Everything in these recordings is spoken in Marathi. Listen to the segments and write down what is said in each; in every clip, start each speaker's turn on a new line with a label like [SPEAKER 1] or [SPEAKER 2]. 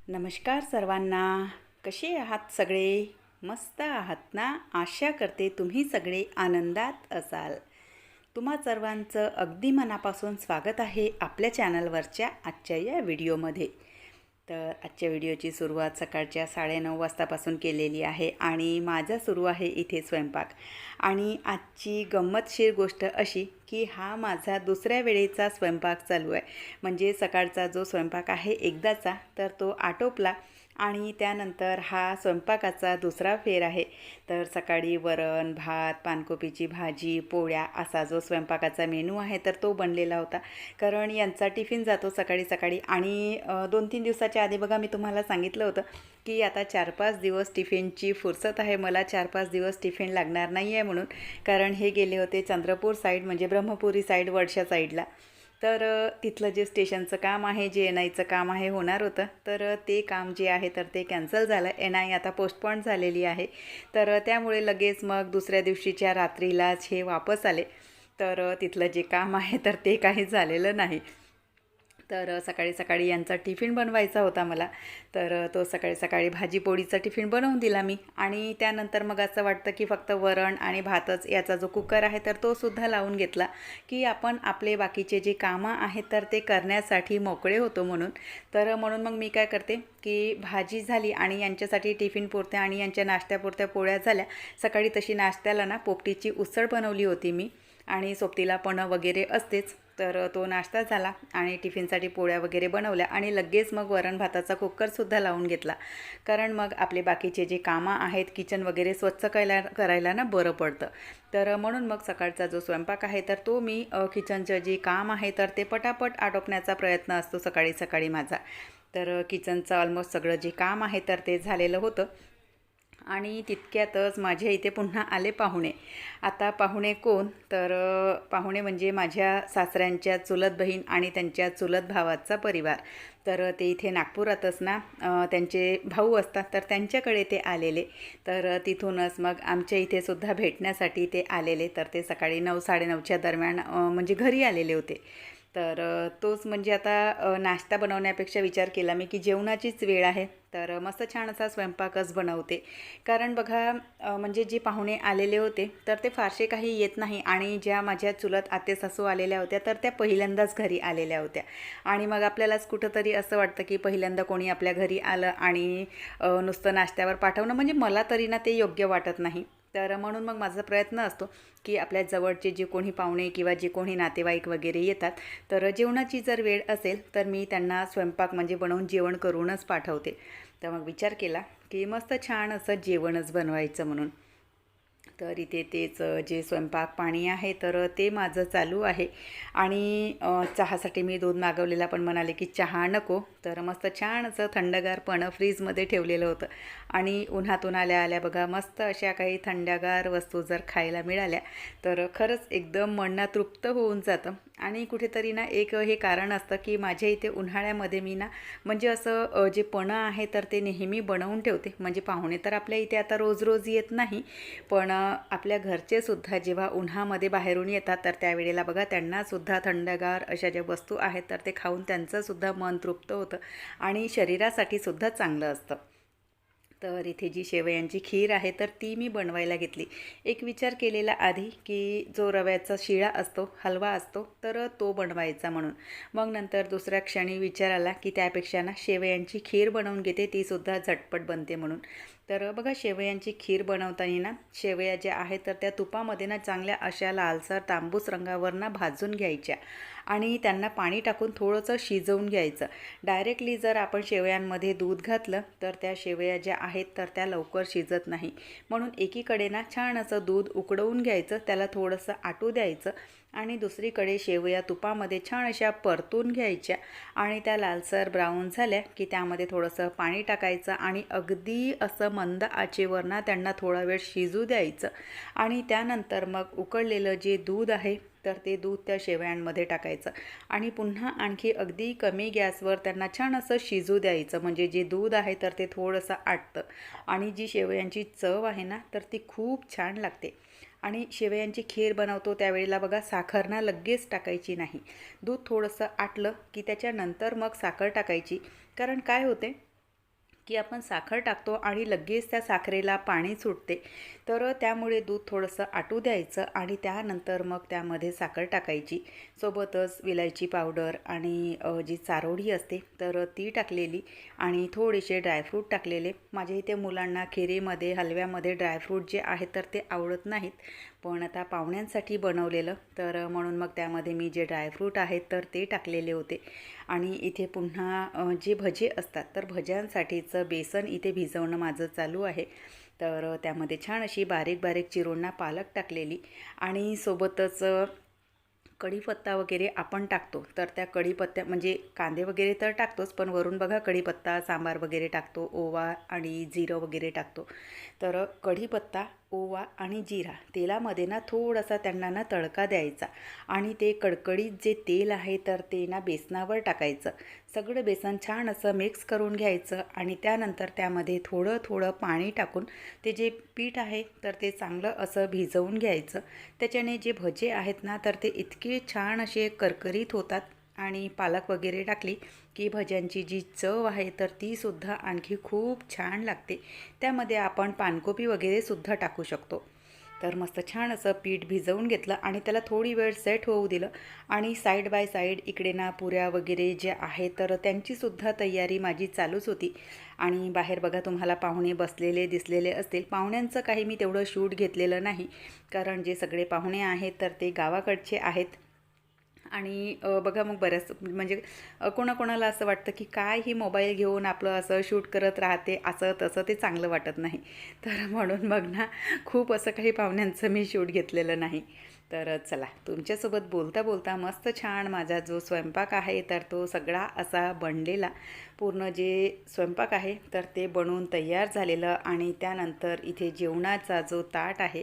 [SPEAKER 1] नमस्कार सर्वांना. कसे आहात सगळे? मस्त आहात ना? आशा करते तुम्ही सगळे आनंदात असाल. तुम्हा सर्वांचं अगदी मनापासून स्वागत आहे आपल्या चॅनलवरच्या आजच्या या व्हिडिओमध्ये. तर आजच्या व्हिडिओची सुरुवात सकाळच्या 9:30 वाजतापासून केलेली आहे आणि माझा सुरू आहे इथे स्वयंपाक. आणि आजची गंमतशीर गोष्ट अशी की हा माझा दुसऱ्या वेळेचा स्वयंपाक चालू आहे. म्हणजे सकाळचा जो स्वयंपाक आहे एकदाचा, तर तो आटोपला आणि त्यानंतर हा स्वयंपाकाचा दुसरा फेर आहे. तर सकाळी वरण, भात, पानकोबीची भाजी, पोळ्या असा जो स्वयंपाकाचा मेनू आहे तर तो बनलेला होता. कारण यांचा टिफिन जातो सकाळी सकाळी आणि 2-3 दिवसाच्या आधी बघा मी तुम्हाला सांगितलं होतं की आता 4-5 दिवस टिफिनची फुरसत आहे, मला 4-5 दिवस टिफिन लागणार नाही आहे म्हणून. कारण हे गेले होते चंद्रपूर साईड म्हणजे ब्रह्मपुरी साईड, वडशा साईडला. तर तिथलं जे स्टेशनचं काम आहे, जे एन आयचं काम आहे होणार होतं, तर ते काम जे आहे तर ते कॅन्सल झालं. एन आय आता पोस्टपोन झालेली आहे. तर त्यामुळे लगेच मग दुसऱ्या दिवशीच्या रात्रीलाच हे वापस आले. तर तिथलं जे काम आहे तर ते काही झालेलं नाही. तर सकाळी सकाळी यांचा टिफिन बनवायचा होता मला. तर तो सकाळी सकाळी भाजी पोळीचा टिफिन बनवून दिला मी. आणि त्यानंतर मग असं वाटतं की फक्त वरण आणि भातच, याचा जो कुकर आहे तर तो सुद्धा लावून घेतला की आपण आपले बाकीचे जे कामं आहेत तर ते करण्यासाठी मोकळे होतो म्हणून. तर म्हणून मग मी काय करते की भाजी झाली आणि यांच्यासाठी टिफिन पुरत्या आणि यांच्या नाश्त्यापुरत्या पोळ्या झाल्या. सकाळी तशी नाश्त्याला ना पोपटीची उसळ बनवली होती मी आणि सोबतीला पण वगैरे असतेच. तर तो नाश्ता झाला आणि टिफिनसाठी पोळ्या वगैरे बनवल्या आणि लगेच मग वरण भाताचा कुकरसुद्धा लावून घेतला. कारण मग आपले बाकीचे जे कामं आहेत, किचन वगैरे स्वच्छ करायला ना बरं पडतं. तर म्हणून मग सकाळचा जो स्वयंपाक आहे तर तो मी किचनचं जे काम आहे तर ते पटापट आटोपण्याचा प्रयत्न असतो सकाळी सकाळी माझा. तर किचनचं ऑलमोस्ट सगळं जे काम आहे तर ते झालेलं होतं. आणि तितक्यातच माझ्या इथे पुन्हा आले पाहुणे. आता पाहुणे कोण? तर पाहुणे म्हणजे माझ्या सासऱ्यांच्या चुलत बहीण आणि त्यांच्या चुलत भावाचा परिवार. तर ते इथे नागपुरातच ना त्यांचे भाऊ असतात तर त्यांच्याकडे ते आलेले. तर तिथूनच मग आमच्या इथे सुद्धा भेटण्यासाठी ते आलेले. तर ते सकाळी 9-9:30च्या दरम्यान म्हणजे घरी आलेले होते. तर तोच म्हणजे आता नाश्ता बनवण्यापेक्षा विचार केला मी की जेवणाचीच वेळ आहे तर मस्त छान असा स्वयंपाकच बनवते. कारण बघा म्हणजे जे पाहुणे आलेले होते तर ते फारसे काही येत नाही आणि ज्या माझ्या चुलत आत्ते-सासू आलेल्या होत्या तर त्या पहिल्यांदाच घरी आलेल्या होत्या. आणि मग आपल्यालाच कुठंतरी असं वाटतं की पहिल्यांदा कोणी आपल्या घरी आलं आणि नुसतं नाश्त्यावर पाठवणं म्हणजे मला तरी ना ते योग्य वाटत नाही. तर म्हणून मग माझा प्रयत्न असतो की आपल्या जवळचे जे कोणी पाहुणे किंवा जे कोणी नातेवाईक वगैरे येतात तर जेवणाची जर वेळ असेल तर मी त्यांना स्वयंपाक म्हणजे बनवून जेवण करूनच पाठवते. तर मग विचार केला की मस्त छान असं जेवणच बनवायचं म्हणून. तर इथे तेच जे स्वयंपाक पाणी आहे तर ते माझं चालू आहे. आणि चहासाठी मी दूध मागवलेला पण म्हणाले की चहा नको. तर मस्त छान असं थंडगार पण फ्रीजमध्ये ठेवलेलं होतं. आणि उन्हातून आल्या आल्या बघा मस्त अशा काही थंडगार वस्तू जर खायला मिळाल्या तर खरंच एकदम मन तृप्त होऊन जातं. आणि कुठेतरी ना एक हे कारण असतं की माझ्या इथे उन्हाळ्यामध्ये मी ना म्हणजे असं जे पणं आहे तर ते नेहमी बनवून ठेवते. म्हणजे पाहुणे तर आपल्या इथे आता रोज रोज येत नाही, पण आपल्या घरचे सुद्धा जेव्हा उन्हामध्ये बाहेरून येतात तर त्यावेळेला बघा त्यांनासुद्धा थंडगार अशा ज्या वस्तू आहेत तर ते खाऊन त्यांचंसुद्धा मन तृप्त होतं आणि शरीरासाठी सुद्धा चांगलं असतं. तर इथे जी शेवयांची खीर आहे तर ती मी बनवायला घेतली. एक विचार केलेला आधी की जो रव्याचा शिळा असतो, हलवा असतो तर तो बनवायचा म्हणून. मग नंतर दुसऱ्या क्षणी विचार आला की त्यापेक्षा ना शेवयांची खीर बनवून घेते, तीसुद्धा झटपट बनते म्हणून. तर बघा शेवयांची खीर बनवताना ना शेवया ज्या आहेत तर त्या तुपामध्ये ना चांगल्या अशा लालसर तांबूस रंगावर ना भाजून घ्यायच्या आणि त्यांना पाणी टाकून थोडंसं शिजवून घ्यायचं. डायरेक्टली जर आपण शेवयांमध्ये दूध घातलं तर त्या शेवया ज्या आहेत तर त्या लवकर शिजत नाही. म्हणून एकीकडे ना छान असं दूध उकळवून घ्यायचं, त्याला थोडंसं आटू द्यायचं आणि दुसरीकडे शेवया तुपामध्ये छान अशा परतून घ्यायच्या. आणि त्या लालसर ब्राऊन झाल्या की त्यामध्ये थोडंसं पाणी टाकायचं आणि अगदी असं मंद आचेवर ना त्यांना थोडा वेळ शिजू द्यायचं. आणि त्यानंतर मग उकळलेलं जे दूध आहे तर ते दूध त्या शेवयांमध्ये टाकायचं आणि पुन्हा आणखी अगदी कमी गॅसवर त्यांना छान असं शिजू द्यायचं. म्हणजे जे दूध आहे तर ते थोडंसं आटतं आणि जी शेवयांची चव आहे ना तर ती खूप छान लागते. आणि शेवयांची खीर बनवतो त्यावेळेला बघा साखर ना लगेच टाकायची नाही. दूध थोडंसं आटलं की त्याच्यानंतर मग साखर टाकायची. कारण काय होते की आपण साखर टाकतो आणि लगेच त्या साखरेला पाणी सुटते. तर त्यामुळे दूध थोडंसं आटू द्यायचं आणि त्यानंतर मग त्यामध्ये साखर टाकायची. सोबतच विलायची पावडर आणि जी चारोळी असते तर ती टाकलेली आणि थोडेसे ड्रायफ्रूट टाकलेले. माझ्या इथे मुलांना खिरीमध्ये हलव्यामध्ये ड्रायफ्रूट जे आहेत तर ते आवडत नाहीत, पण आता पाहुण्यांसाठी बनवलेलं तर म्हणून मग त्यामध्ये मी जे ड्रायफ्रूट आहेत तर ते टाकलेले होते. आणि इथे पुन्हा जे भजे असतात तर भज्यांसाठीचं बेसन इथे भिजवणं माझं चालू आहे. तर त्यामध्ये छान अशी बारीक बारीक चिरून पालक टाकलेली आणि सोबतच कढीपत्ता वगैरे आपण टाकतो. तर त्या कढीपत्त्या म्हणजे कांदे वगैरे तर टाकतोच, पण वरून बघा कढीपत्ता सांबार वगैरे टाकतो, ओवा आणि जिरं वगैरे टाकतो. तर कढीपत्ता, ओवा आणि जिरा तेलामध्ये थोडासा त्यांना तडका द्यायचा आणि ते कडकडीत जे तेल आहे तर ते बेसनावर टाकायचं. सगळं बेसन छान असं मिक्स करून घ्यायचं आणि त्यानंतर त्यामध्ये थोडं थोडं पाणी टाकून ते जे पीठ आहे तर ते चांगलं असं भिजवून घ्यायचं. त्याच्याने जे भजे आहेत तर ते इतके छान असे करकरीत होतात आणि पालक वगैरे टाकली की भज्यांची जी चव आहे तर तीसुद्धा आणखी खूप छान लागते. त्यामध्ये आपण पानकोबी वगैरे सुद्धा टाकू शकतो. तर मस्त छान असं पीठ भिजवून घेतलं आणि त्याला थोडी वेळ सेट होऊ दिलं आणि साईड बाय साईड इकडे पुऱ्या वगैरे जे आहे तर त्यांचीसुद्धा तयारी माझी चालूच होती. आणि बाहेर बघा तुम्हाला पाहुणे बसलेले दिसलेले असतील. पाहुण्यांचं काही मी तेवढं शूट घेतलेलं नाही, कारण जे सगळे पाहुणे आहेत तर ते गावाकडचे आहेत. आणि बघा मग बऱ्याच म्हणजे कोणाकोणाला असं वाटतं की काय ही मोबाईल घेऊन आपलं असं शूट करत राहते, असं तसं ते चांगलं वाटत नाही. तर म्हणून मग खूप असं काही पाहुण्यांचं मी शूट घेतलेलं नाही. तर चला तुमच्यासोबत बोलता बोलता मस्त छान माझा जो स्वयंपाक आहे तर तो सगळा असा बनलेला पूर्ण जे स्वयंपाक आहे तर ते बनवून तयार झालेलं आणि त्यानंतर इथे जेवणाचा जो ताट आहे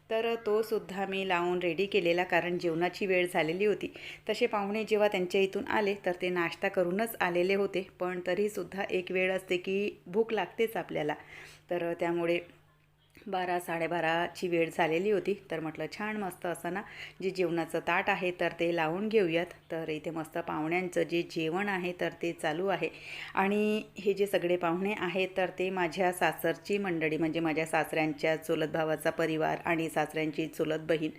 [SPEAKER 1] तर तो सुद्धा मी लावून रेडी केलेला, कारण जेवणाची वेळ झालेली होती. तसे पाहुणे जेव्हा त्यांच्या इथून आले तर ते नाश्ता करूनच आलेले होते, पण तरीसुद्धा एक वेळ असते की भूक लागतेच आपल्याला. तर त्यामुळे 12-12:30ची वेळ झालेली होती. तर म्हटलं छान मस्त असं जे जेवणाचं ताट आहे तर ते लावून घेऊयात. तर इथे मस्त पाहुण्यांचं जे जेवण आहे तर ते चालू आहे. आणि हे जे सगळे पाहुणे आहेत तर ते माझ्या सासरची मंडळी, म्हणजे माझ्या सासऱ्यांच्या चुलत भावाचा परिवार आणि सासऱ्यांची चुलत बहीण.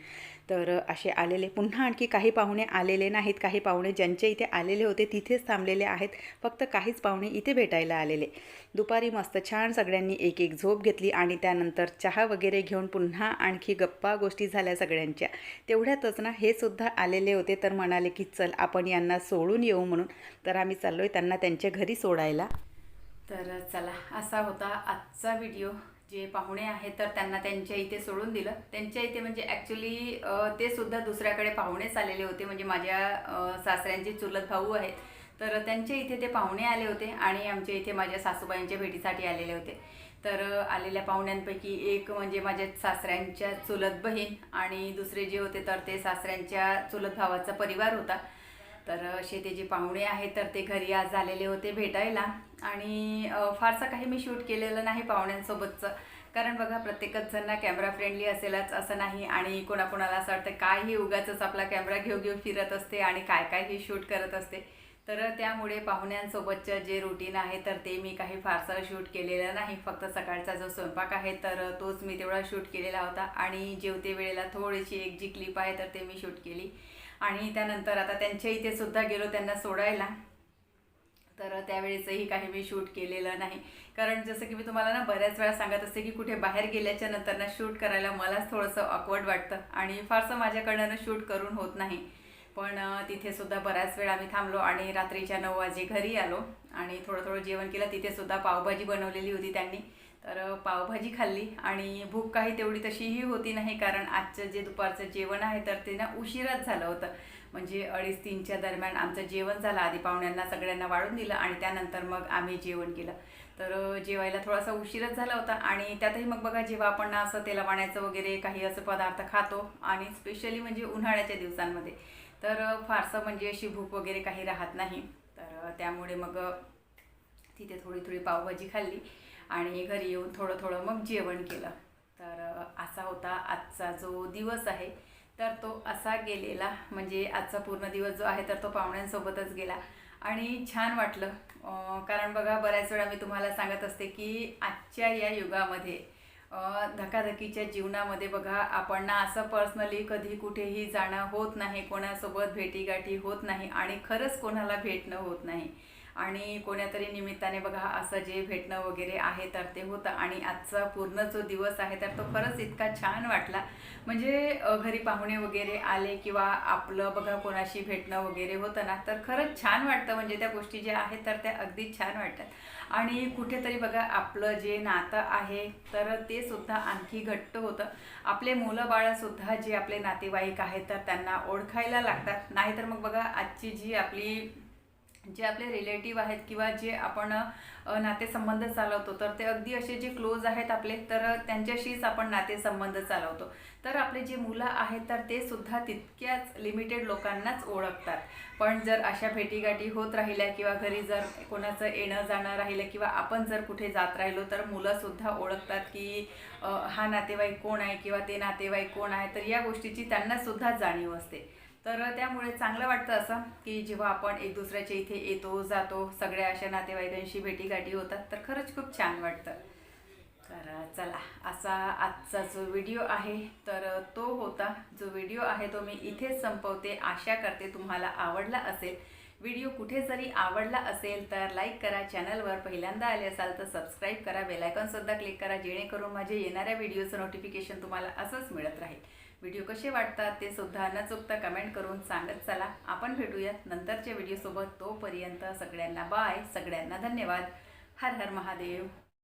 [SPEAKER 1] तर असे आलेले. पुन्हा आणखी काही पाहुणे आलेले नाहीत. काही पाहुणे ज्यांच्या इथे आलेले होते तिथेच थांबलेले आहेत. फक्त काहीच पाहुणे इथे भेटायला आलेले. दुपारी मस्त छान सगळ्यांनी एक एक झोप घेतली आणि त्यानंतर चहा वगैरे घेऊन पुन्हा आणखी गप्पा गोष्टी झाल्या सगळ्यांच्या. तेवढ्यातच हे सुद्धा आलेले होते तर म्हणाले की चल आपण यांना सोडून येऊ म्हणून. तर आम्ही चाललो आहे त्यांना त्यांच्या घरी सोडायला. तर चला असा होता आजचा व्हिडिओ. जे पाहुणे आहेत तर त्यांना त्यांच्या इथे सोडून दिलं. त्यांच्या इथे म्हणजे ॲक्च्युली ते सुद्धा दुसऱ्याकडे पाहुणेच आलेले होते, म्हणजे माझ्या सासऱ्यांचे चुलत भाऊ आहेत तर त्यांच्या इथे ते पाहुणे आले होते आणि आमच्या इथे माझ्या सासूबाईंच्या भेटीसाठी आलेले होते. तर आलेल्या पाहुण्यांपैकी एक म्हणजे माझ्या सासऱ्यांच्या चुलत बहीण आणि दुसरे जे होते तर ते सासऱ्यांच्या चुलत भावाचा परिवार होता. तर असे ते जे पाहुणे आहेत तर ते घरी आज आलेले होते भेटायला. आणि फारसं काही मी शूट केलेलं नाही पाहुण्यांसोबतचं, कारण बघा प्रत्येकच जण कॅमेरा फ्रेंडली असेलच असं नाही. आणि कोणाकोणाला असं वाटतं काय ही उगाचच आपला कॅमेरा घेऊ घेऊ फिरत असते आणि काय काय ही शूट करत असते. तर त्यामुळे पाहुण्यांसोबतचं जे रुटीन आहे तर ते मी काही फारसं शूट केलेलं नाही. फक्त सकाळचा जो स्वयंपाक आहे तर तोच मी तेवढा शूट केलेला होता. आणि जेवते वेळेला थोडीशी एक जी क्लिप आहे तर ते मी शूट केली. आणि त्यानंतर आता त्यांच्या इथे सुद्धा गेलो त्यांना सोडायला. तर त्यावेळेसही काही मी शूट केलेलं नाही, कारण जसं की मी तुम्हाला बऱ्याच वेळा सांगत असते की कुठे बाहेर गेल्याच्या नंतर शूट करायला मलाच थोडंसं ऑकवर्ड वाटतं आणि फारसं माझ्याकडनं शूट करून होत नाही. पण तिथे सुद्धा बऱ्याच वेळ आम्ही थांबलो आणि रात्रीच्या 9 वाजे घरी आलो आणि थोडं थोडं जेवण केलं. तिथे सुद्धा पावभाजी बनवलेली होती त्यांनी, तर पावभाजी खाल्ली आणि भूक काही तेवढी तशीही होती नाही, कारण आजचं जे दुपारचं जेवण आहे तर ते उशिराच झालं होतं. म्हणजे 2:30-3च्या दरम्यान आमचं जेवण झालं. आधी पाहुण्यांना सगळ्यांना वाढून दिलं आणि त्यानंतर मग आम्ही जेवण केलं. तर जेवायला थोडासा उशीरच झाला होता. आणि त्यातही मग बघा जेव्हा आपण असं तेलवाण्याचं वगैरे काही असं पदार्थ खातो आणि स्पेशली म्हणजे उन्हाळ्याच्या दिवसांमध्ये तर फारसं म्हणजे अशी भूक वगैरे काही राहत नाही. तर त्यामुळे मग तिथे थोडी थोडी पावभाजी खाल्ली आणि घरी येऊन थोडं थोडं मग जेवण केलं. तर असा होता आजचा जो दिवस आहे तर तो असा गेलेला. म्हणजे आजचा पूर्ण दिवस जो आहे तर तो पाहुण्यांसोबतच गेला आणि छान वाटलं. कारण बघा बऱ्याच वेळा मी तुम्हाला सांगत असते की आजच्या या युगामध्ये धकाधकीच्या जीवनामध्ये बघा आपण ना असं पर्सनली कधी कुठेही जाणं होत नाही, कोणासोबत भेटीगाठी होत नाही आणि खरंच कोणाला भेटणं होत नाही. आणि कोण्यातरी निमित्ताने बघा असं जे भेटणं वगैरे आहे तर ते होतं. आणि आजचा पूर्ण जो दिवस आहे तर तो खरंच इतका छान वाटला. म्हणजे घरी पाहुणे वगैरे आले किंवा आपलं बघा कोणाशी भेटणं वगैरे होतं ना, तर खरंच छान वाटतं. म्हणजे त्या गोष्टी ज्या आहेत तर त्या अगदी छान वाटतात. आणि कुठेतरी बघा आपलं जे नातं आहे तर ते सुद्धा आणखी घट्ट होतं. आपले मुलं बाळंसुद्धा जे आपले नातेवाईक आहेत तर त्यांना ओळखायला लागतात. नाहीतर मग बघा आजची जे आपले रिलेटिव्ह आहेत किंवा जे आपण नातेसंबंध चालवतो तर ते अगदी असे जे क्लोज आहेत आपले, तर त्यांच्याशीच आपण नातेसंबंध चालवतो. तर आपले जे मुलं आहेत तर ते सुद्धा तितक्याच लिमिटेड लोकांनाच ओळखतात. पण जर अशा भेटीगाठी होत राहिल्या किंवा घरी जर कोणाचं येणं जाणं राहिलं किंवा आपण जर कुठे जात राहिलो तर मुलंसुद्धा ओळखतात की हा नातेवाईक कोण आहे किंवा ते नातेवाईक कोण आहे. तर या गोष्टीची त्यांनासुद्धा जाणीव असते. तर त्यामुळे चांगलं वाटतं असं की जेव्हा आपण एक दुसऱ्याच्या इथे येतो जातो, सगळ्या अशा नातेवाईकांशी भेटीगाठी होतात तर खरंच खूप छान वाटतं. तर चला, असा आजचा जो व्हिडिओ आहे तर तो होता. जो व्हिडिओ आहे तो मी इथेच संपवते. आशा करते तुम्हाला आवडला असेल. व्हिडिओ कुठे जरी आवडला असेल तर लाईक करा, चॅनलवर पहिल्यांदा आले असाल तर सबस्क्राईब करा, बेलायकॉनसुद्धा क्लिक करा, जेणेकरून माझे येणाऱ्या व्हिडिओचं नोटिफिकेशन तुम्हाला असंच मिळत राहील. व्हिडिओ कसे वाटतात ते सुद्धा न चुकता कमेंट करून सांगत चला. आपण भेटूयात नंतरच्या व्हिडिओसोबत. तोपर्यंत सगळ्यांना बाय, सगळ्यांना धन्यवाद. हर हर महादेव.